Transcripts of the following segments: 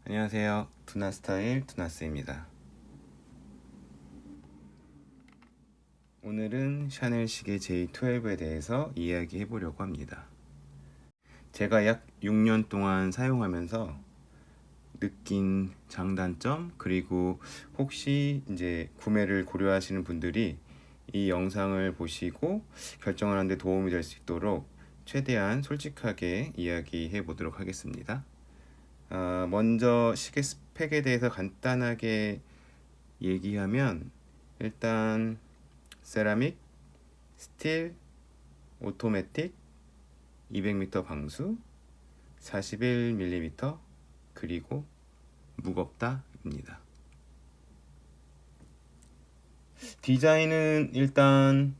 안녕하세요. 두나스타일 두나스입니다. 오늘은 샤넬 시계 J12에 대해서 이야기해 보려고 합니다. 제가 약 6년 동안 사용하면서 느낀 장단점, 그리고 혹시 이제 구매를 고려하시는 분들이 이 영상을 보시고 결정하는 데 도움이 될 수 있도록 최대한 솔직하게 이야기해 보도록 하겠습니다. 먼저 시계 스펙에 대해서 간단하게 얘기하면, 일단 세라믹, 스틸, 오토매틱, 200m 방수, 41mm, 그리고 무겁다입니다. 디자인은 일단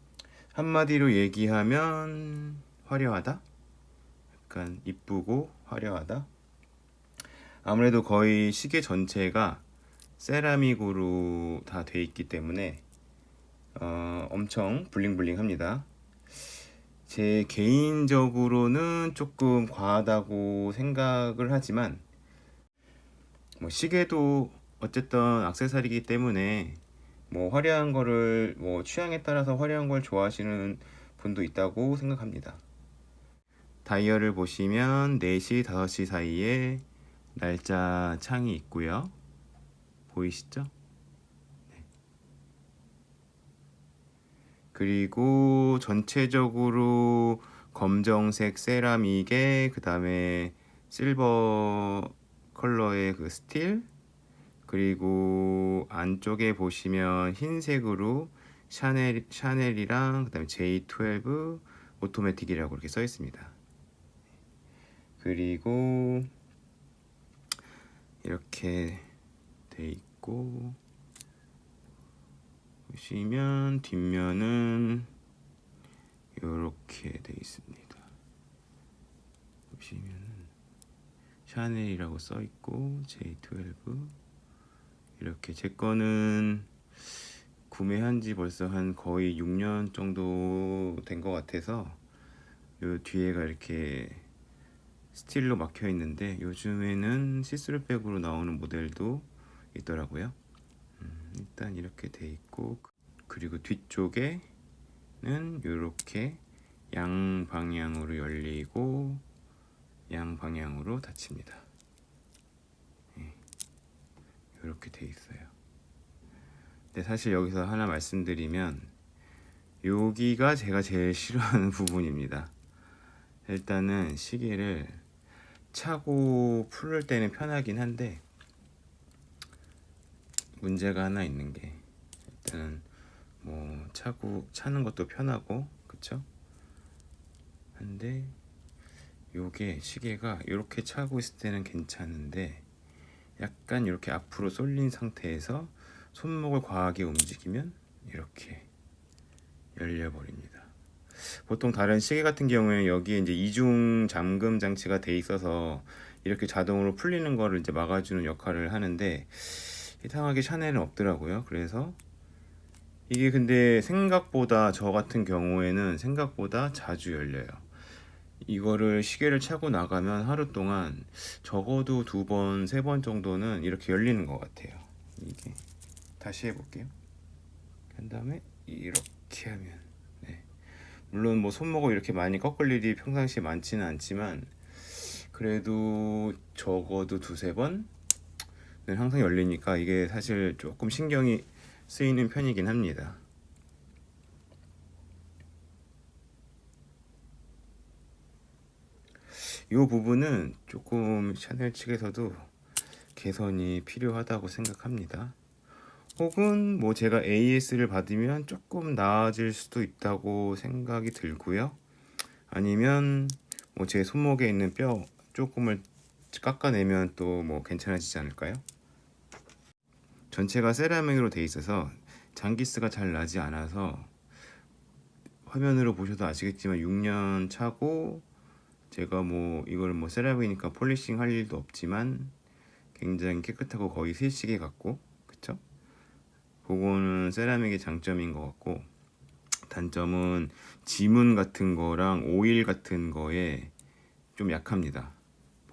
한마디로 얘기하면 화려하다? 약간 이쁘고 화려하다? 아무래도 거의 시계 전체가 세라믹으로 다 돼 있기 때문에 엄청 블링블링합니다. 제 개인적으로는 조금 과하다고 생각을 하지만, 뭐 시계도 어쨌든 액세서리이기 때문에 뭐 화려한 거를 뭐 취향에 따라서 화려한 걸 좋아하시는 분도 있다고 생각합니다. 다이얼을 보시면 4시, 5시 사이에 날짜 창이 있고요. 보이시죠? 그리고 전체적으로 검정색 세라믹에, 그 다음에 실버 컬러의 그 스틸, 그리고 안쪽에 보시면 흰색으로 샤넬이랑 그 다음에 J12 오토매틱이라고 이렇게 써 있습니다. 그리고 이렇게 돼 있고, 보시면 뒷면은 이렇게 돼 있습니다. 보시면 샤넬이라고 써 있고 J12, 이렇게. 제 거는 구매한 지 벌써 한 거의 6년 정도 된 것 같아서 요 뒤에가 이렇게 스틸로 막혀 있는데, 요즘에는 시스루백으로 나오는 모델도 있더라고요. 일단 이렇게 돼 있고, 그리고 뒤쪽에는 이렇게 양방향으로 열리고 양방향으로 닫힙니다. 이렇게 돼 있어요. 근데 사실 여기서 하나 말씀드리면, 여기가 제가 제일 싫어하는 부분입니다. 일단은 시계를 차고 풀을 때는 편하긴 한데, 문제가 하나 있는 게, 일단은 뭐 차고 차는 것도 편하고 그쵸? 한데 요게 시계가 이렇게 차고 있을 때는 괜찮은데, 약간 이렇게 앞으로 쏠린 상태에서 손목을 과하게 움직이면 이렇게 열려버립니다. 보통 다른 시계 같은 경우에는 여기에 이제 이중 잠금 장치가 돼 있어서 이렇게 자동으로 풀리는 거를 이제 막아주는 역할을 하는데, 이상하게 샤넬은 없더라고요. 그래서 이게 근데 생각보다, 저 같은 경우에는 생각보다 자주 열려요. 이거를 시계를 차고 나가면 하루 동안 적어도 2번, 3번 정도는 이렇게 열리는 것 같아요. 이게 다시 해볼게요. 한 다음에 이렇게 하면, 네. 물론 뭐 손목을 이렇게 많이 꺾을 일이 평상시에 많지는 않지만, 그래도 적어도 2-3번은 항상 열리니까 이게 사실 조금 신경이 쓰이는 편이긴 합니다. 이 부분은 조금 샤넬 측에서도 개선이 필요하다고 생각합니다. 혹은 뭐 제가 AS를 받으면 조금 나아질 수도 있다고 생각이 들고요. 아니면 뭐 제 손목에 있는 뼈 조금을 깎아내면 또 뭐 괜찮아지지 않을까요? 전체가 세라믹으로 돼 있어서 장기스가 잘 나지 않아서, 화면으로 보셔도 아시겠지만 6년 차고, 제가 뭐 이걸 뭐 세라믹이니까 폴리싱 할 일도 없지만 굉장히 깨끗하고 거의 새 시계 같고, 그쵸? 그거는 세라믹의 장점인 것 같고, 단점은 지문 같은 거랑 오일 같은 거에 좀 약합니다.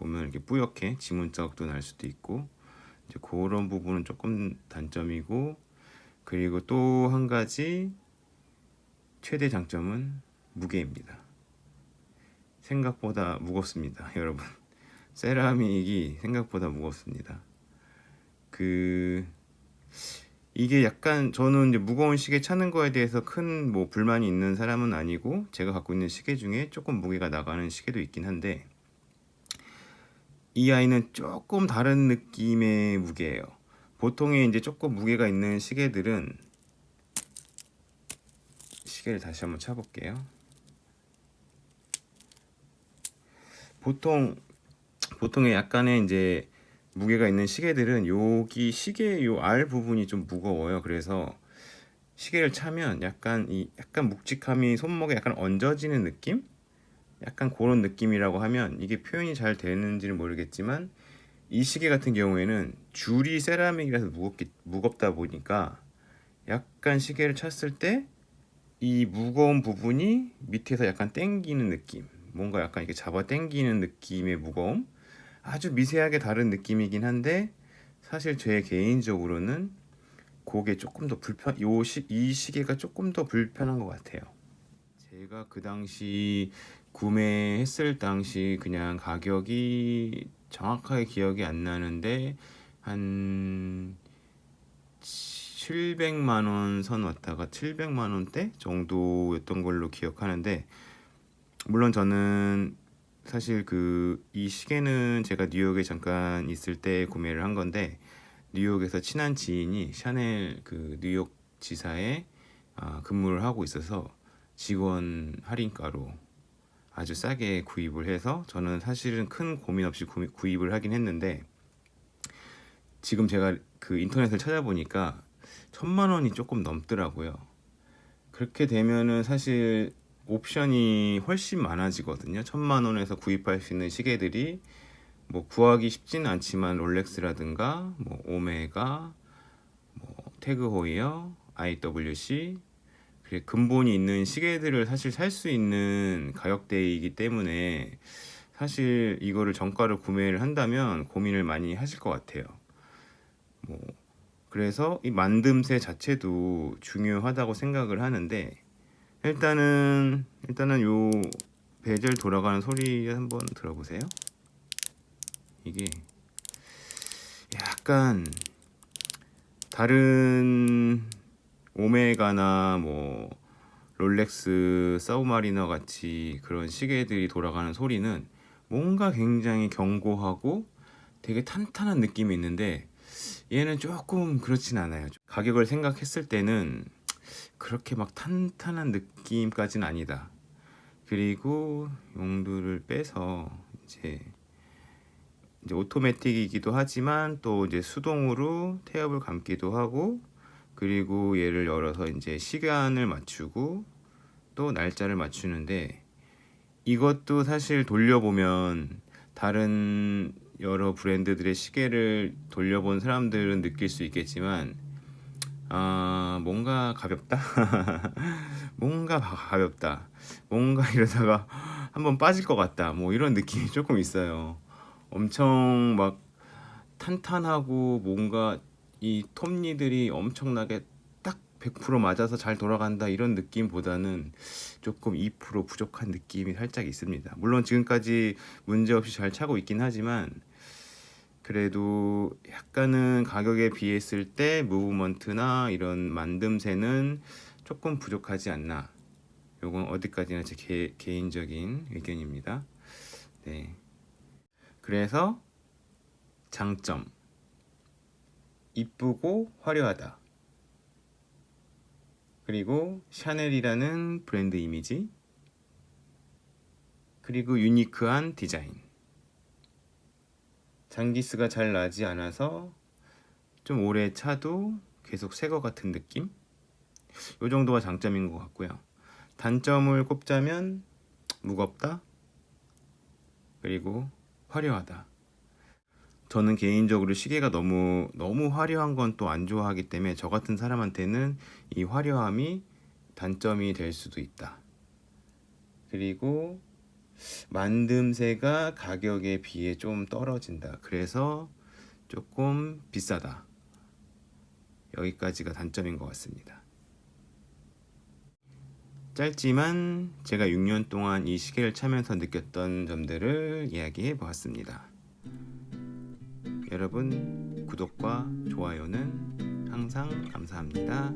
보면 이렇게 뿌옇게 지문 자국도 날 수도 있고 이제 그런 부분은 조금 단점이고, 그리고 또 한 가지 최대 장점은 무게입니다. 생각보다 무겁습니다, 여러분. 세라믹이 생각보다 무겁습니다. 이게 약간 저는 이제 무거운 시계 차는 거에 대해서 큰 뭐 불만이 있는 사람은 아니고, 제가 갖고 있는 시계 중에 조금 무게가 나가는 시계도 있긴 한데, 이 아이는 조금 다른 느낌의 무게예요. 보통의 이제 조금 무게가 있는 시계들은, 시계를 다시 한번 차볼게요. 보통의 약간의 이제 무게가 있는 시계들은 여기 시계 요 알 부분이 좀 무거워요. 그래서 시계를 차면 약간 묵직함이 손목에 약간 얹어지는 느낌? 약간 그런 느낌이라고 하면 이게 표현이 잘 되는지는 모르겠지만, 이 시계 같은 경우에는 줄이 세라믹이라서 무겁다 보니까 약간 시계를 찼을 때 이 무거운 부분이 밑에서 약간 당기는 느낌, 뭔가 약간 이렇게 잡아 당기는 느낌의 무거움, 아주 미세하게 다른 느낌이긴 한데, 사실 제 개인적으로는 그게 조금 더 이 시계가 조금 더 불편한 것 같아요. 제가 그 당시 구매했을 당시 그냥 가격이 정확하게 기억이 안 나는데 한 700만 원 선 왔다가 700만 원대 정도였던 걸로 기억하는데, 물론 저는 사실 이 시계는 제가 뉴욕에 잠깐 있을 때 구매를 한 건데, 뉴욕에서 친한 지인이 샤넬 뉴욕 지사에 근무를 하고 있어서 직원 할인가로 아주 싸게 구입을 해서, 저는 사실은 큰 고민 없이 구입을 하긴 했는데, 지금 제가 인터넷을 찾아보니까 1000만 원이 조금 넘더라고요. 그렇게 되면은 사실 옵션이 훨씬 많아지거든요. 1000만 원에서 구입할 수 있는 시계들이 뭐 구하기 쉽지는 않지만, 롤렉스라든가 뭐 오메가, 뭐 태그호이어, IWC, 그리고 근본이 있는 시계들을 사실 살 수 있는 가격대이기 때문에, 사실 이거를 정가로 구매를 한다면 고민을 많이 하실 것 같아요. 뭐 그래서 이 만듦새 자체도 중요하다고 생각을 하는데, 일단은 요 베젤 돌아가는 소리 한번 들어보세요. 이게 약간 다른 오메가나 뭐 롤렉스 서브마리너 같이 그런 시계들이 돌아가는 소리는 뭔가 굉장히 견고하고 되게 탄탄한 느낌이 있는데, 얘는 조금 그렇진 않아요. 가격을 생각했을 때는 그렇게 막 탄탄한 느낌까지는 아니다. 그리고 용도를 빼서 이제 오토매틱이기도 하지만 또 이제 수동으로 태엽을 감기도 하고, 그리고 얘를 열어서 이제 시간을 맞추고 또 날짜를 맞추는데, 이것도 사실 돌려보면 다른 여러 브랜드들의 시계를 돌려본 사람들은 느낄 수 있겠지만, 뭔가 가볍다. 뭔가 가볍다. 뭔가 이러다가 한번 빠질 것 같다. 뭐 이런 느낌이 조금 있어요. 엄청 막 탄탄하고 뭔가 이 톱니들이 엄청나게 딱 100% 맞아서 잘 돌아간다 이런 느낌보다는 조금 2% 부족한 느낌이 살짝 있습니다. 물론 지금까지 문제없이 잘 차고 있긴 하지만, 그래도 약간은 가격에 비했을 때 무브먼트나 이런 만듦새는 조금 부족하지 않나. 요건 어디까지나 제 개인적인 의견입니다. 네. 그래서 장점, 이쁘고 화려하다. 그리고 샤넬이라는 브랜드 이미지, 그리고 유니크한 디자인. 장기스가 잘 나지 않아서 좀 오래 차도 계속 새 거 같은 느낌? 요 정도가 장점인 것 같고요. 단점을 꼽자면 무겁다, 그리고 화려하다. 저는 개인적으로 시계가 너무 화려한 건 또 안 좋아하기 때문에, 저 같은 사람한테는 이 화려함이 단점이 될 수도 있다. 그리고 만듦새가 가격에 비해 좀 떨어진다. 그래서 조금 비싸다. 여기까지가 단점인 것 같습니다. 짧지만 제가 6년 동안 이 시계를 차면서 느꼈던 점들을 이야기해 보았습니다. 여러분, 구독과 좋아요는 항상 감사합니다.